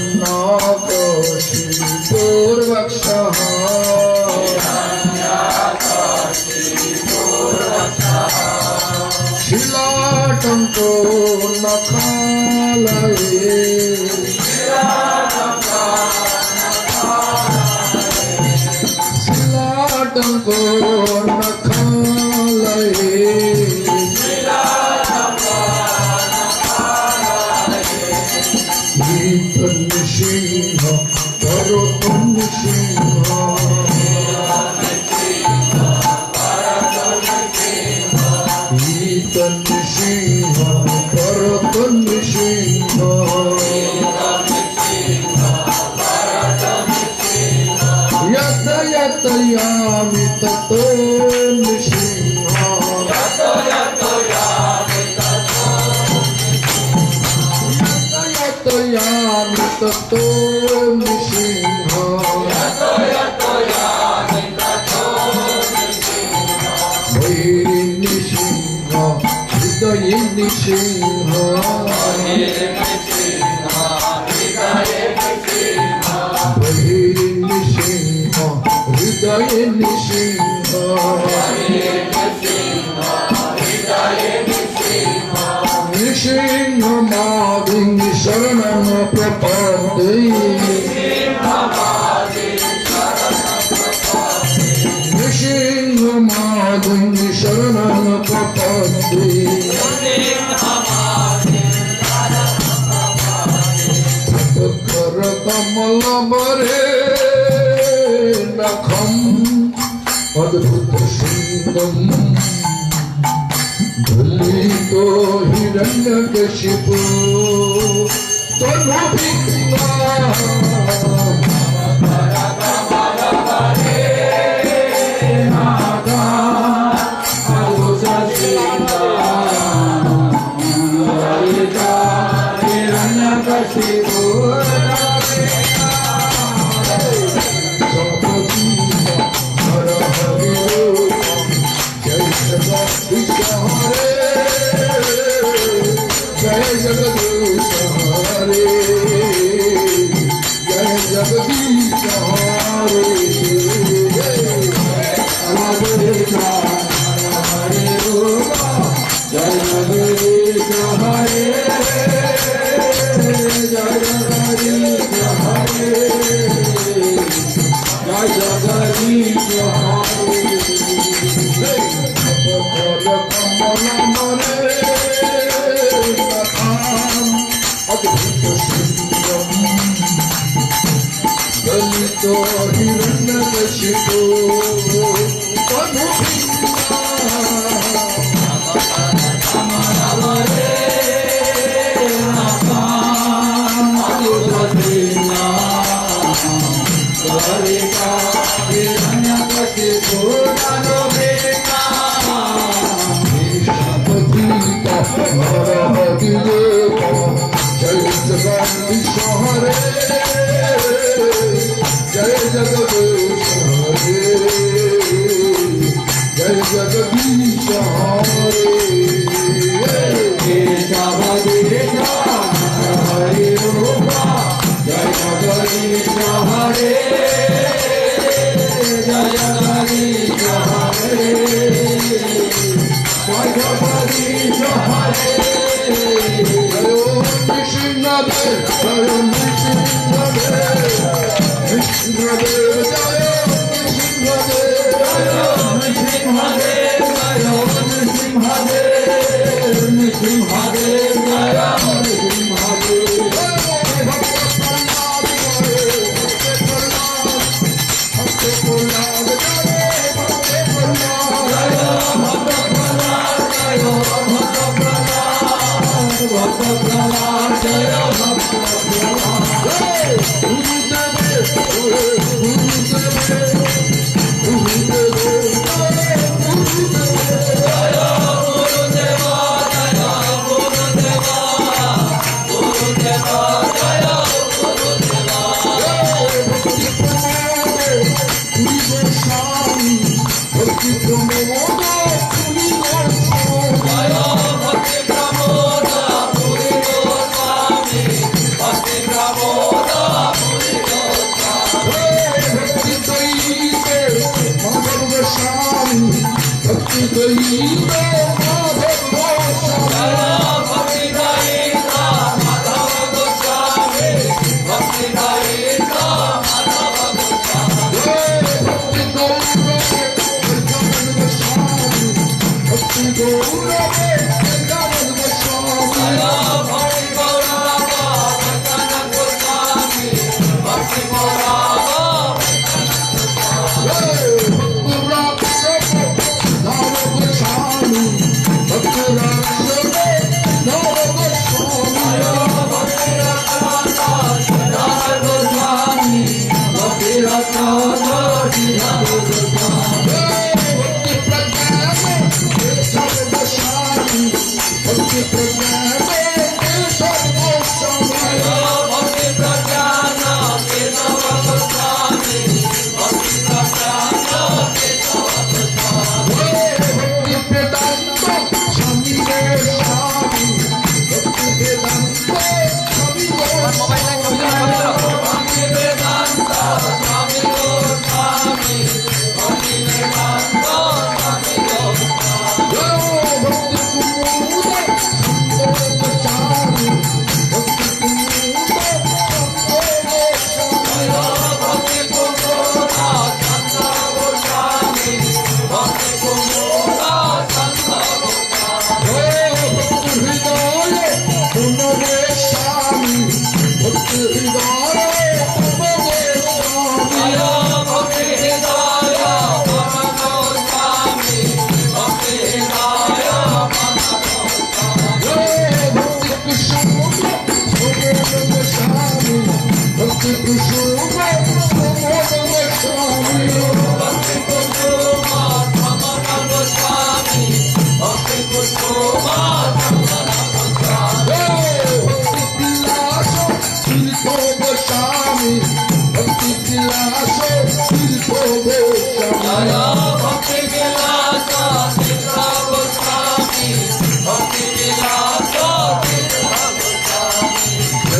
हिरण्यकशिपुर्वक्षः शिलाटङ्को नखालये शिलाटङ्को नखालये नृसिंह करोतु नृसिंह नृसिंह करोतु नृसिंह यत यत यामि ततो नृसिंह यामि ततो नृसिंह भैरी नृसिंह हृदये नृसिंह भैरी नृसिंह हृदये नृसिंह नृसिंह मादिं शरणं प्रपद्ये नृसिंह मादिं शरणं प्रपद्ये कर कमलबरे नखम् अद्भुत सुन्दरम् धुलितो हिरण्यकशिपु तनुभीक्त्वा जय जगदीश हरे जय जगदीश हरे हरे जय जगदीश हरे जय जगदीश हरे जय जगदीश हरे दलितो हिरण्यकशिपु जय जगदीश हरे जय जगदीश हरे जय जगदीश हरे हरे रूपा जय जगदीश हरे जय जगदीश हरे जय जगदीश हरे नृसिंहदेव जय नृसिंहदेव नृसिंहदेव जय नृसिंहदेव जय नृसिंहदेव नृसिंहदेव जय नृसिंहदेव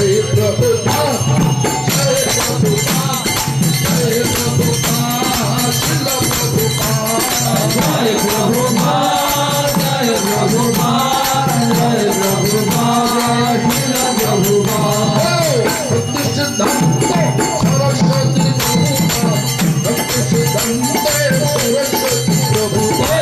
जय प्रभुपाद जय प्रभुपाद जय प्रभुपाद श्रील प्रभुपाद जय प्रभुपाद जय प्रभुपाद जय प्रभुपाद श्रील प्रभुपाद भक्ति सिद्धांत सरस्वती प्रभुपाद भक्ति सिद्धांत सरस्वती प्रभुपाद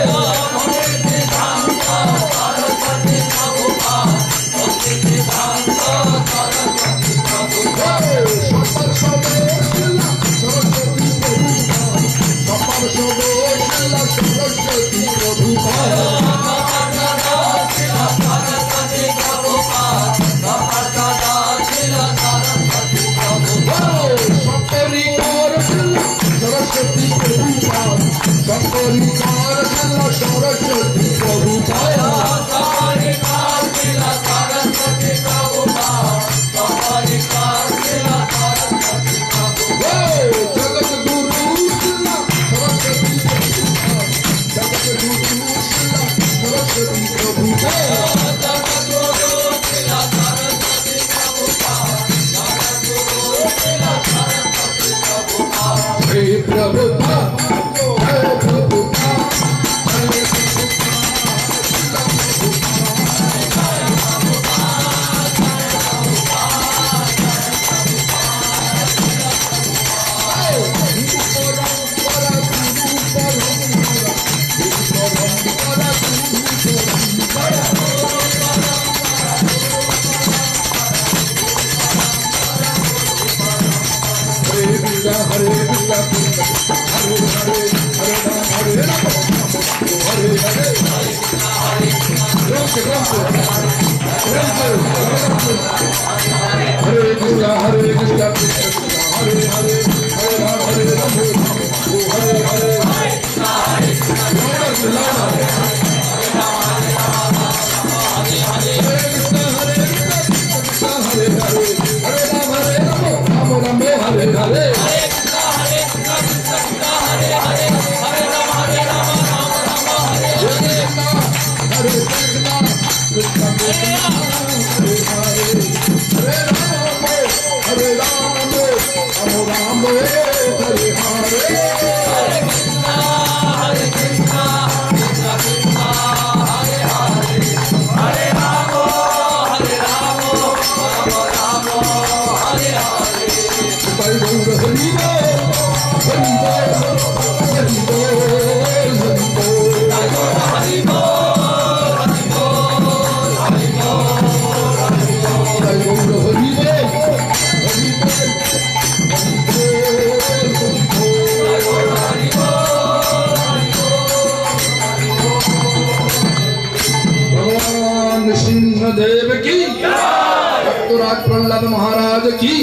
देव की भक्तराज प्रहलाद महाराज की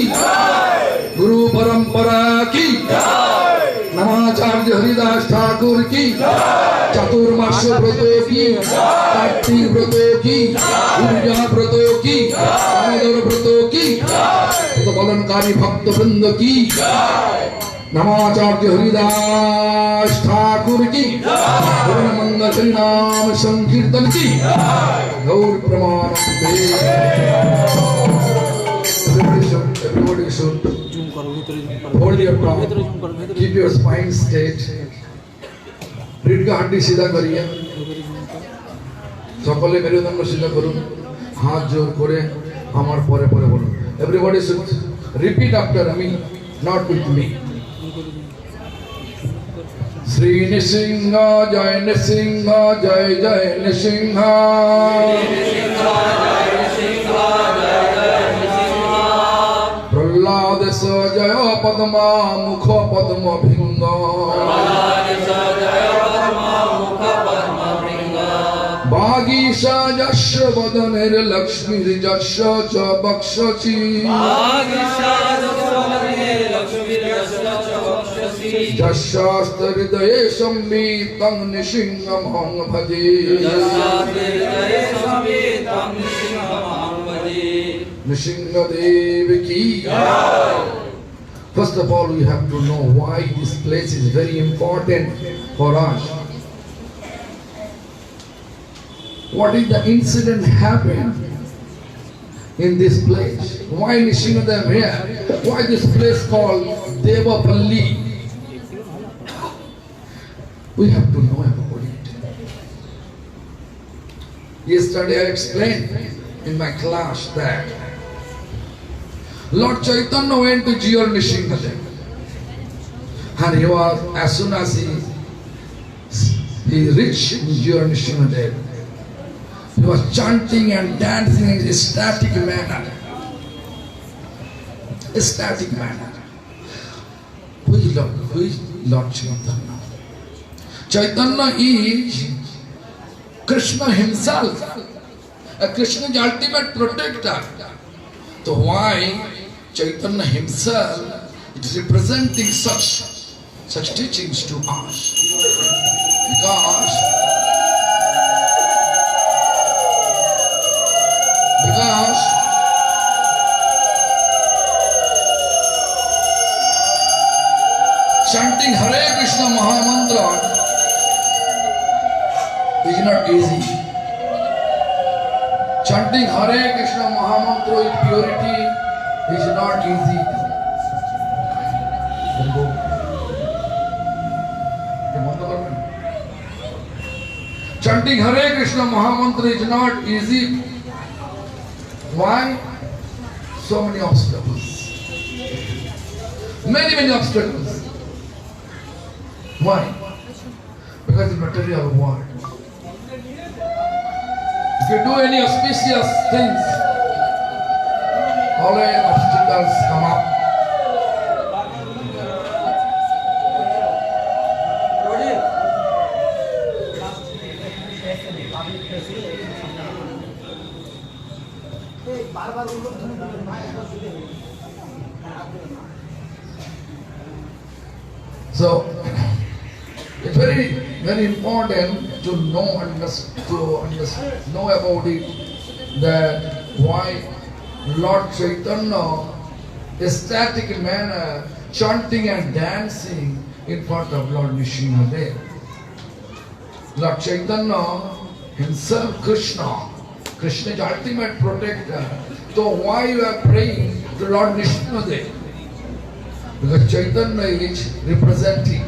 गुरु परंपरा की नमाचार्य हरिदास ठाकुर की चतुर्मास व्रतों की कार्तिक व्रतों की पूजा व्रतों की दामोदर व्रतों की पालनकारी भक्त वृंद की नमाचार्य हरिदास ठाकुर की मंगल हरि नाम संकीर्तन की गौर प्रमानंदे। Everybody should hold your tongue, keep your spine straight, रीढ़ का हड्डी सीधा करिए, সকলে মেরুদণ্ড সিধা করুন, হাত জোর করে আমার পরে পরে বলুন। Everybody should repeat after me, not with me. Shri Narasimha जय नृसिंह जय जय नृसिंह प्रहलाद स जय पद्मा मुख पद्म भिंग बागीशा यस्य वदनेर्लक्ष्मीर्यस्य च वक्षसि यस्यास्ते हृदये संवितं नृसिंहमहं भजे। Nrsimhadev ki. First of all, we have to know why this place is very important for us. What is the incident happened in this place. Why Nishingadam here? Why this place called Devapalli? We have to know about it. Yesterday I explained in my class that Lord Chaitanya went to Jiyar Nishingadam, and he was, as soon as he reached Jiyar Nishingadam, he was chanting and dancing in a static manner. A static manner. Who is Lord Chaitanya? Chaitanya is Krishna himself. Krishna is the ultimate protector. So why Chaitanya himself is representing such teachings to us? Because chanting Hare Krishna Mahamantra is not easy. Chanting Hare Krishna Mahamantra with purity is not easy. Chanting Hare Krishna Mahamantra is not easy. Why? So many obstacles. Many obstacles. Why? Because the material world. If you do any auspicious things, always obstacles come up. So it's very important to know about it, that why Lord Chaitanya, a static manner, chanting and dancing in front of Lord Nishingadeva. Lord Chaitanya himself, Krishna is the ultimate protector. So why you are praying to Lord Nishingadeva? Because Chaitanya is representing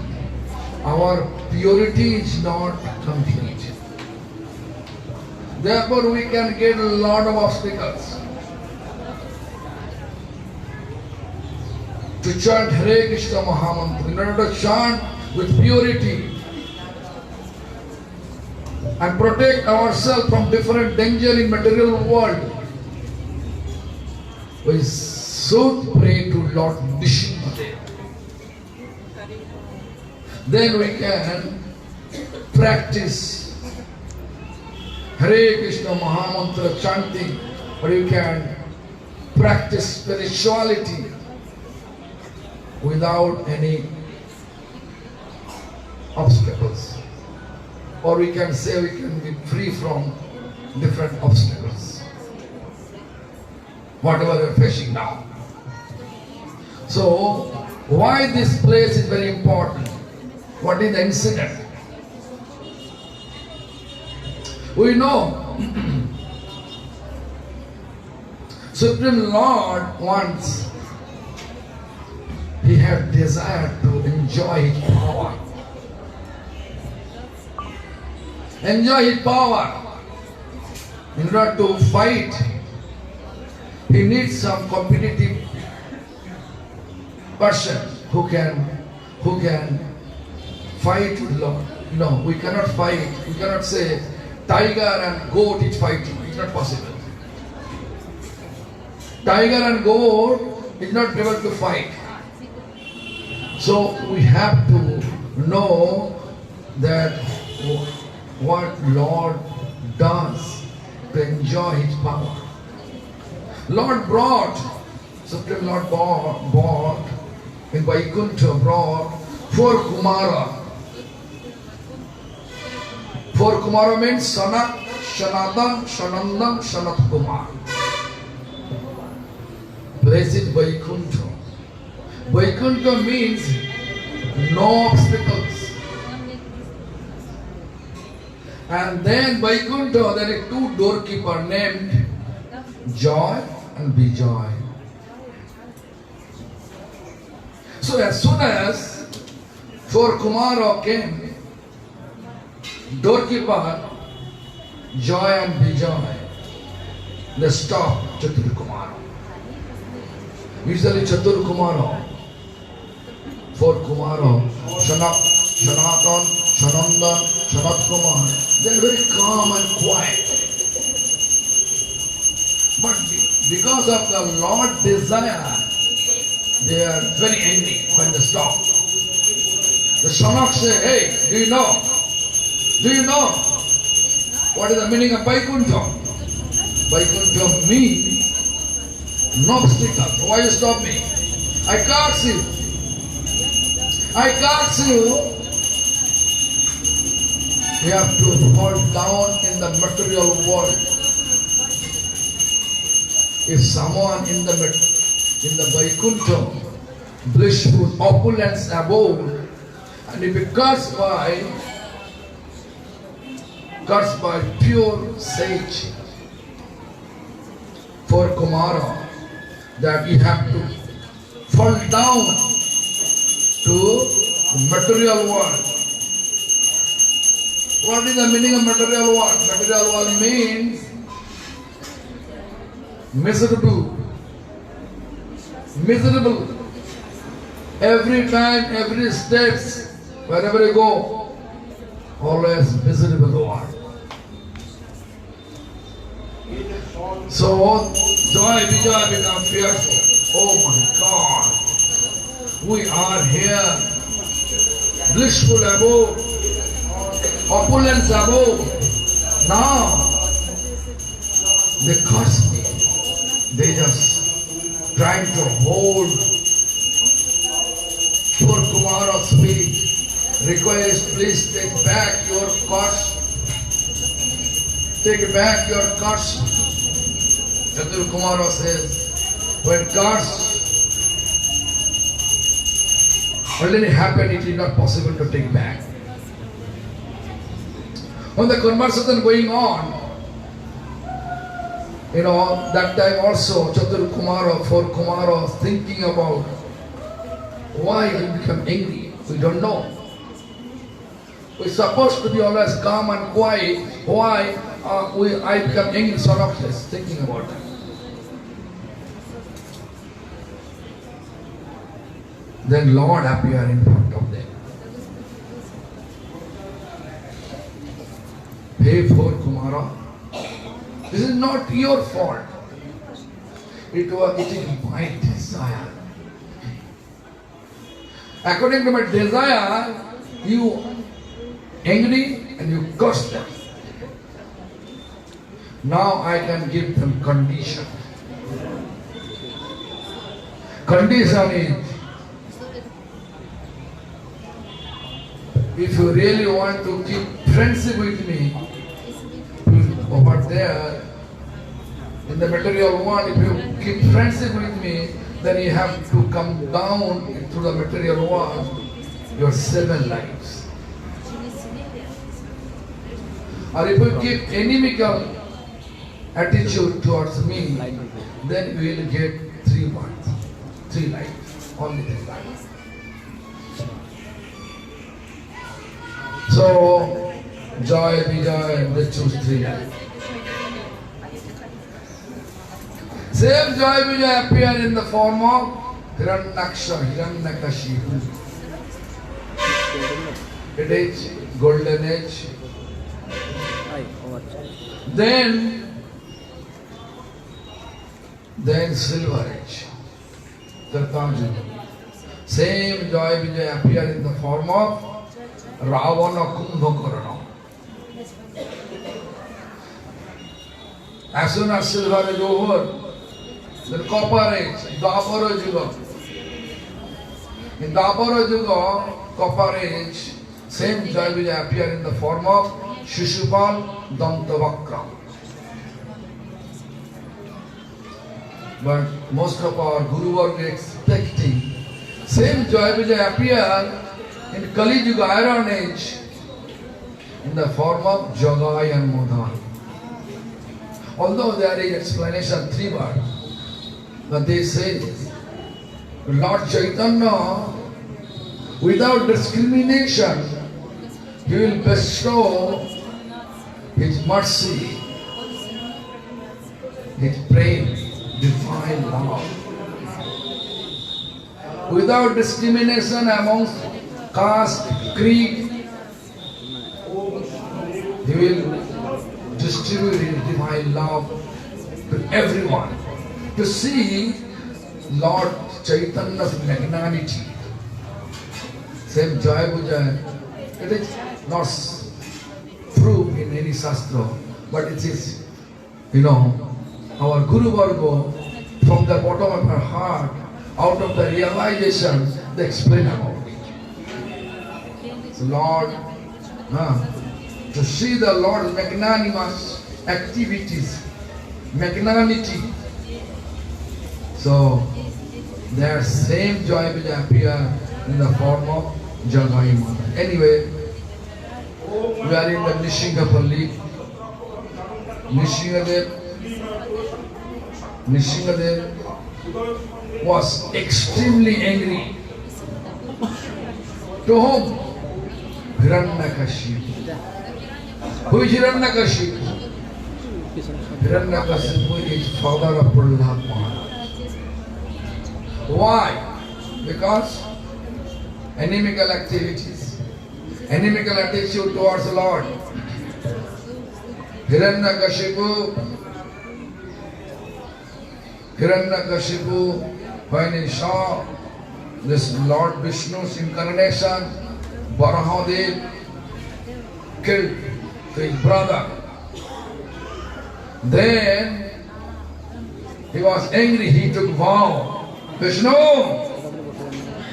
our purity is not complete. Therefore we can get a lot of obstacles. To chant Hare Krishna Mahamantra, in order to chant with purity and protect ourselves from different danger in material world, we should pray to Lord Nishingadeva. Then we can practice Hare Krishna Mahamantra chanting, or you can practice spirituality without any obstacles. Or we can say we can be free from different obstacles, whatever we are facing now. So, why this place is very important? What is the incident? We know Supreme Lord once he had desire to enjoy his power. Enjoy his power. In order to fight, he needs some competitive person who can fight with Lord. No, we cannot fight. We cannot say tiger and goat is fighting. It's not possible. Tiger and goat is not able to fight. So we have to know that what Lord does to enjoy his power. Supreme Lord brought in Vaikuntha, brought 4 Kumara. 4 Kumara means Sanat, Sanatan, Sanandan, Sanat Kumar. Blessed Vaikuntha. Vaikuntha means no obstacles. And then Vaikuntha, there are 2 doorkeepers named Joy and Vijay. So as soon as four Kumara came, doorkeeper, Joy and Vijay, they stopped Chatur Kumara. Usually Chatur Kumara, four Kumara, Sanatan, Sanandan, Sanat Kumar, they are very calm and quiet. But because of the Lord's desire, they are very angry when they stop. The Sanak say, hey, do you know what is the meaning of Vaikuntha? Vaikuntha means no obstacle. Why you stop me? I curse you. I curse you. We have to fall down in the material world. If someone in the Vaikuntha, blissful opulence above, and if he cursed by pure sage for Kumara, that you have to fall down to the material world. What is the meaning of material world? Material world means miserable. Miserable. Every time, every steps, wherever you go, always miserable world. So, Joy Vijay become fearful. Oh my God, we are here, blissful above, opulence above. Now, they curse me. They just trying to hold poor Kumara's feet. Request, please take back your curse. Take back your curse. Chatur Kumara says, when curse already happened, it is not possible to take back. When the conversation going on, that time also Chatur Kumara, for Kumara, thinking about why he become angry. We don't know. We're supposed to be always calm and quiet. Why I become angry, sort of thinking about that. Then Lord appeared in front of them. Hey, for Kumara, this is not your fault. It is my desire. According to my desire, you angry and you curse them. Now I can give them condition. Condition is, if you really want to keep friendship with me, over there, in the material world, if you keep friendship with me, then you have to come down into the material world, your 7 lives. Or if you keep inimical attitude towards me, then you will get 3 months, 3 lives, only 3 lives. So, Joy, Vijay, they choose 3 lives. Same Joy Vijay appeared in the form of Hiranyakashipu. It is golden age. Then silver age. Same Joy Vijay appeared in the form of Ravana Kumbhakarna. As soon as silver is over, then copper age, Dwapara Yuga. In Dwapara Yuga, copper age, same Joy Vijay appeared in the form of Shishupal Dantavakra. But most of our Guru were expecting same Joy Vijay appear in Kali Yuga Iron Age in the form of Jagai and Modhan. Although there is explanation 3 words, But they say, Lord Chaitanya, without discrimination, He will bestow His mercy, His prem, divine love. Without discrimination amongst caste, creed, He will distribute His divine love to everyone. To see Lord Chaitanya's magnanimity, same Jaya Bujaya, it is not proved in any Shastra, but it is, our Guru Varga, from the bottom of her heart, out of the realization, they explain about it. So Lord, to see the Lord's magnanimous activities, magnanimity, so their same joy will appear in the form of Jagai Mata. Anyway, we are in the Nrsimhapalli. Nrsimhadev was extremely angry. To whom? Hiranyakashipu. Who is Hiranyakashipu? Hiranyakashipu is father of Prahlad Maharaj. Why? Because inimical activities, inimical attitude towards the Lord. Hiranyakashipu, when he saw this Lord Vishnu's incarnation, Varahadev killed his brother. Then he was angry, he took vow. Vishnu,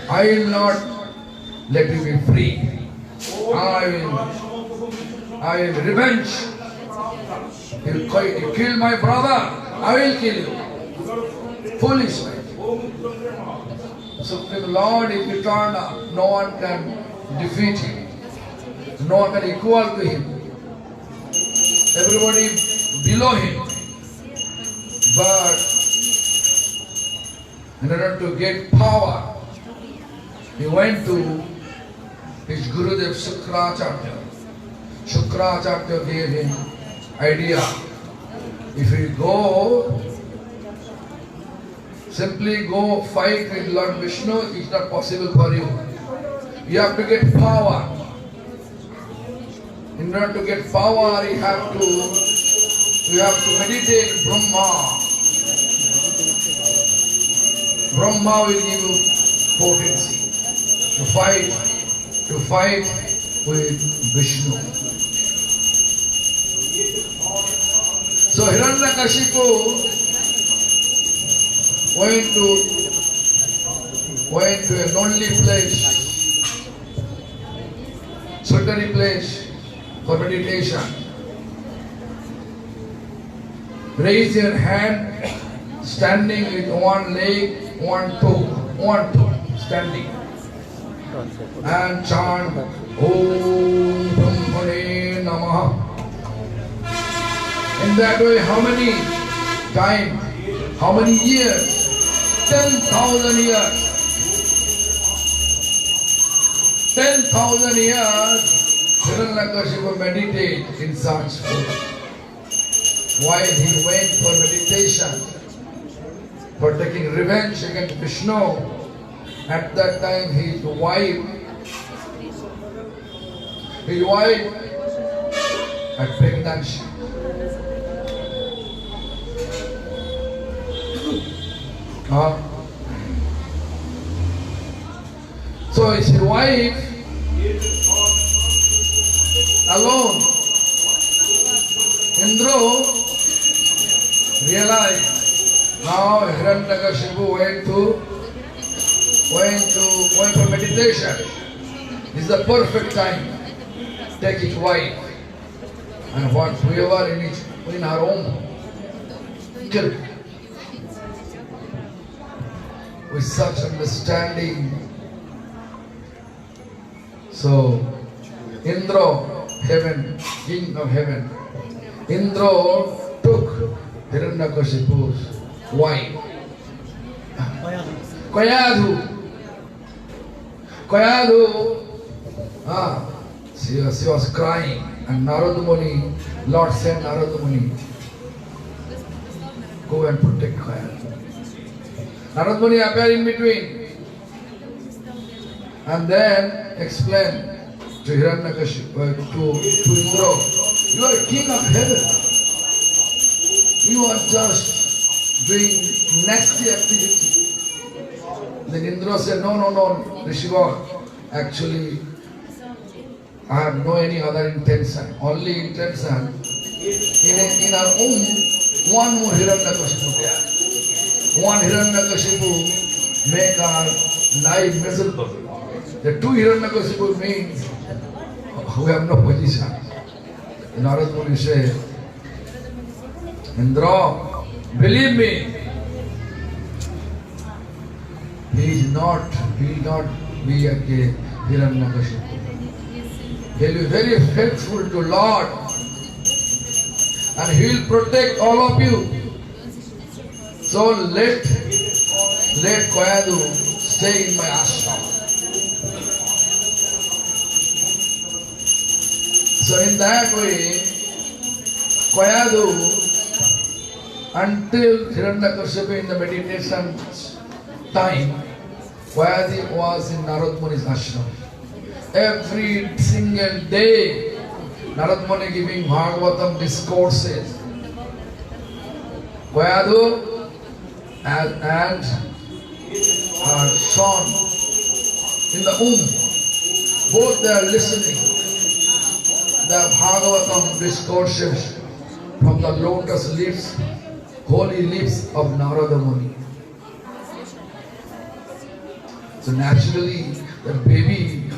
I will not let you be free. I will revenge. You kill my brother, I will kill you. Foolish man. Supreme Lord is eternal. No one can defeat him. No one can equal to him. Everybody below him. But in order to get power, he went to his Gurudev Shukracharya. Shukracharya gave him idea. If you go, simply go fight with Lord Vishnu, it's not possible for you. You have to get power. In order to get power, you have to meditate Brahma. Brahma will give you potency to fight with Vishnu. So Hiranyakashipu went to a lonely place, solitary place for meditation. Raise your hand, standing with one leg, one toe, standing, and chant Om Brahmane Namaha. In that way, how many times, how many years? 10,000 years. 10,000 years, Hiranyakashipu meditate in such food. While he went for meditation, for taking revenge against Vishnu, at that time his wife had pregnancy. So his wife alone, Indra realized now Hiranyakashipu went for meditation. This is the perfect time. Take his wife and whoever in her home, kill. With such understanding. So Indra, heaven, king of heaven, Indra took Hiranyakashipu's wife Kayadhu, she was crying, and Narada Muni, Lord sent Narada Muni, go and protect Kayadhu. Narada Muni appeared in between, and then explained to Hiranyakashipu, to Indra, you are king of heaven. You are just doing nasty activity. Then Indra said, no, Rishivar, actually I have no any other intention. Only intention, in our own, one more Hiranyakashipu there. One Hiranyakashipu make our life miserable. The two Hiranyakashipu means we have no position. Narada Muni said, Indra, believe me, he will not be a Hiranyakashipu. He will be very faithful to Lord, and he will protect all of you. So let Kayadhu stay in my ashram. So in that way, Kayadhu, until Hiranyakashipu in the meditation time, Kayadhu was in Narada Muni's ashram. Every single day, Narada Muni giving Bhagavatam discourses. Kayadhu and her son in the womb, both they are listening the Bhagavatam discourses from the lotus lips, holy lips of Narada Muni. So naturally, the baby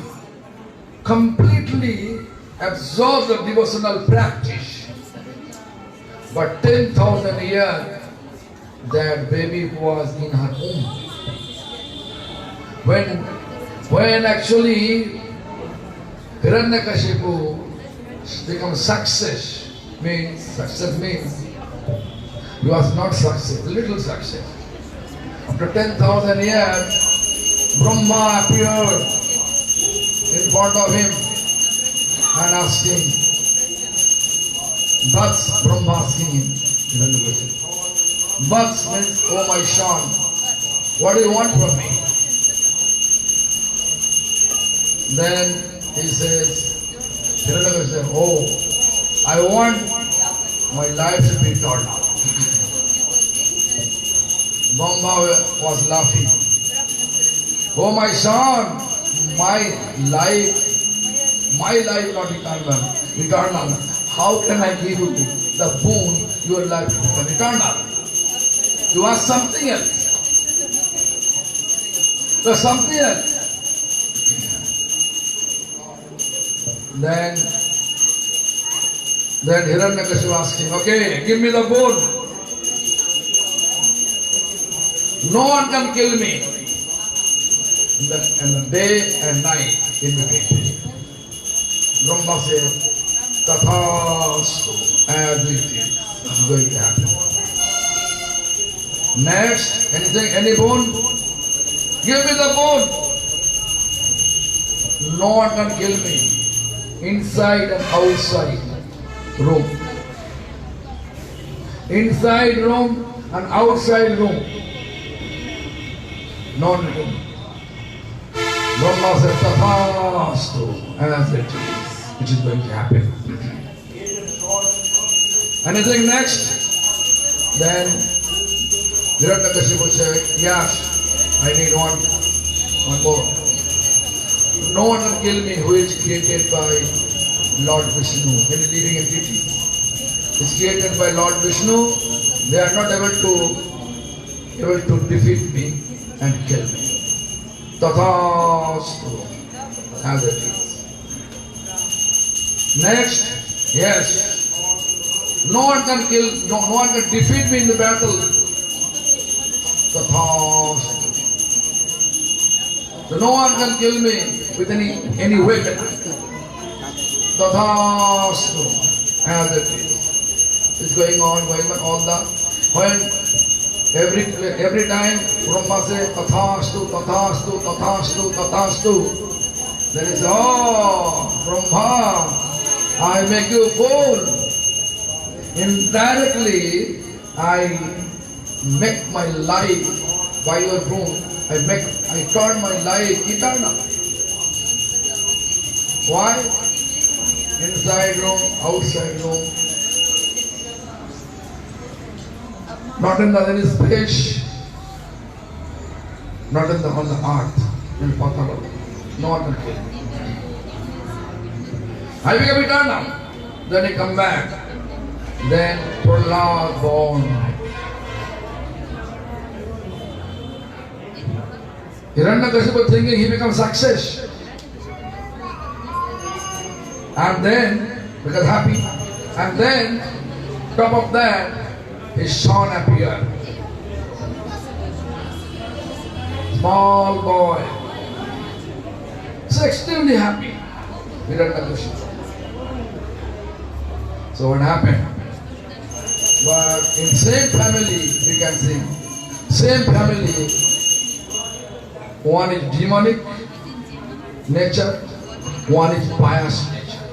completely absorbed the devotional practice. But 10,000 years, that baby was in her womb. When actually Hiranyakashipu becomes success means he was not success, little success. After 10,000 years, Brahma appeared in front of him and asking, Vats, Brahma asking him, Vats means, oh my son, what do you want from me? Then he says, Hiranyakashipu said, oh, I want my life to be turned out. Brahma was laughing. Oh my son, my life not eternal. How can I give you the boon, your life become eternal? You are something else. You are something else. Then Hiranyakashipu asking, okay, give me the boon. No one can kill me. In the day and night in between. Brahma said, Tathastu, as it is going to happen. Next, any boon? Give me the boon. No one can kill me. Inside and outside room. Inside room and outside room. Non-room. Brahma said, Tathastu, as it is going to happen. Anything next? Then Hiranyakashipu said, yes, I need one more. No one can kill me who is created by Lord Vishnu, any living entity. Is created by Lord Vishnu, they are not able to defeat me and kill me. Tathastu, as it is. Next, yes, no one can defeat me in the battle. Tathastu. So no one can kill me with any weapon. Tathastu, as it is. It's going on all the when Every time Brahma says tathastu, tathastu, tathastu, tathastu, then he says, oh Brahma, I make you fool. Indirectly, I make my life by your room. I turn my life eternal. Why? Inside room, outside room. Not in the space, not on the earth, in Patala, not in the I become eternal. Then he come back. Then Prahlad born. Hiranyakashipu thinking he becomes success. And then, because happy, and then, top of that, his son appeared. Small boy. So extremely happy. Hiranyakashipu. So what happened? But in same family, you can see, same family, one is demonic nature, one is pious nature.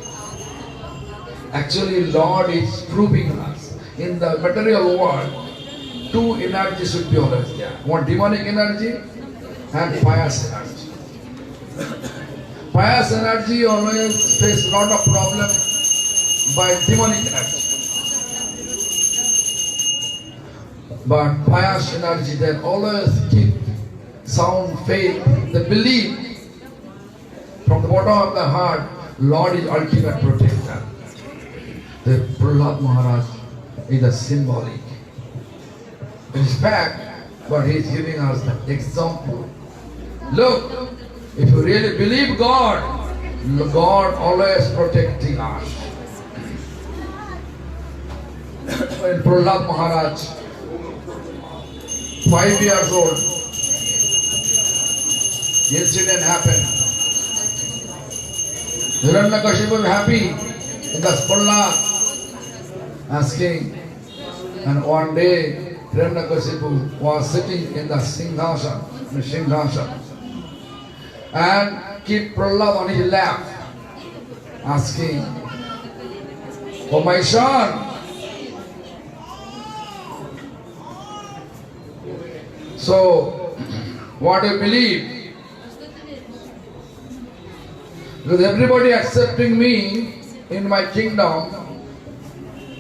Actually, Lord is proving us in the material world, two energies should be always there. One demonic energy and pious energy. Pious energy always face a lot of problems by demonic energy. But pious energy, they always keep sound faith, they believe from the bottom of the heart, Lord is ultimate protector. The Prahlad Maharaj is a symbolic. It is fact, but he is giving us the example. Look, if you really believe God, God always protecting us. When Prahlad Maharaj, 5 years old, incident happened. Hiranyakashipu was happy in the Prahlad asking, and one day Hiranyakashipu was sitting in the Singhasana, and keep Prahlad on his lap, asking, oh my son, so what do you believe? Because everybody accepting me in my kingdom,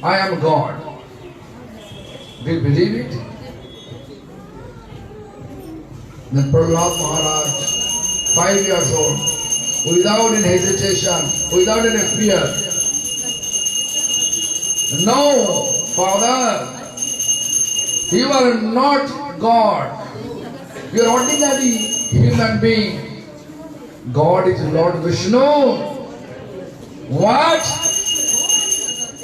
I am God. Do you believe it? Then Prahlad Maharaj, 5 years old, without any hesitation, without any fear, no, Father, you are not God. You are ordinary human being. God is Lord Vishnu. What?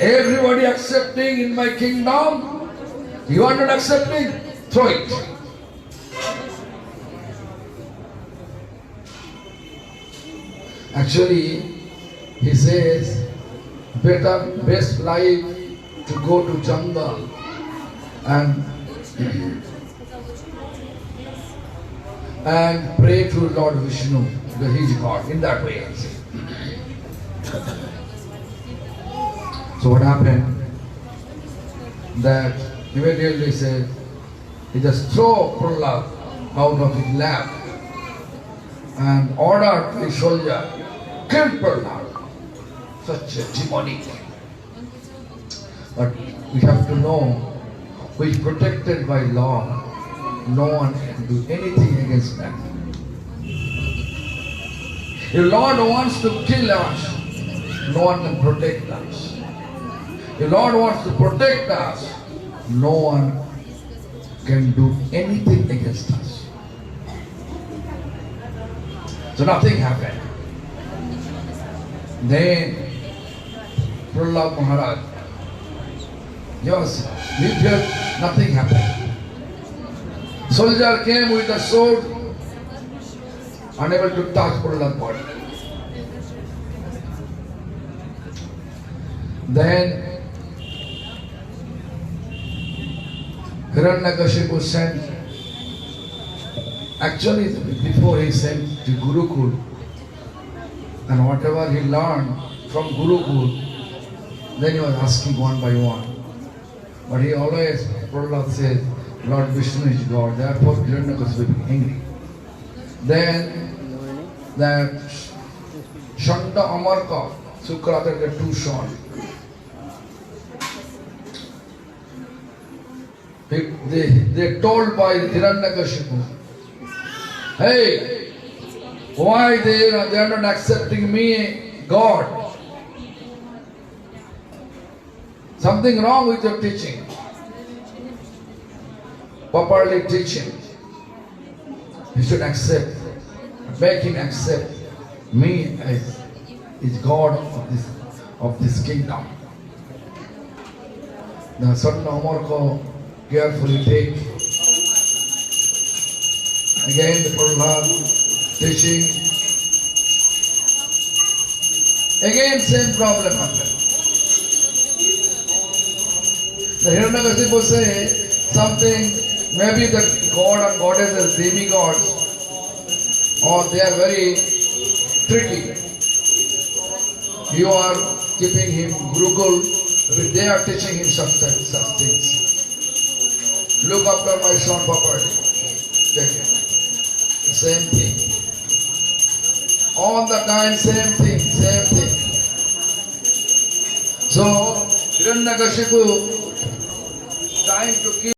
Everybody accepting in my kingdom? You are not accepting? Throw it. Actually, he says, best life to go to jungle and pray to Lord Vishnu, because he is God. In that way, I say. So what happened? That immediately said, he just threw Prahlad out of his lap and ordered the soldier, kill Prahlad. Such a demonic. But we have to know, who is protected by law, no one can do anything against that. If Lord wants to kill us, no one can protect us. If Lord wants to protect us, no one can do anything against us. So nothing happened. Then Prahlad Maharaj just lived here, nothing happened. Soldier came with a sword, unable to touch Prahlad's body. Then Hiranyakashipu sent, actually before he sent to Gurukul, and whatever he learned from Gurukul, then he was asking one by one. But he always, Prahlad says, Lord Vishnu is God, therefore Hiranyakashipu became angry. Then that Shanda Amarka, Sukrata get two sons. They told by Hiranyakashipu, hey, why they are not accepting me, God? Something wrong with your teaching. Properly teach him. You should accept, make him accept me as God of this kingdom. The son Amarka carefully take. Again the Prahlad teaching. Again same problem happened. The Hiranyakashipu say something, maybe the God and goddesses, demigods, or they are very tricky. You are keeping him Gurukul, but they are teaching him such things. Look after my son properly. Take it. Same thing. All the time, same thing. So, Hiranyakashipu trying to keep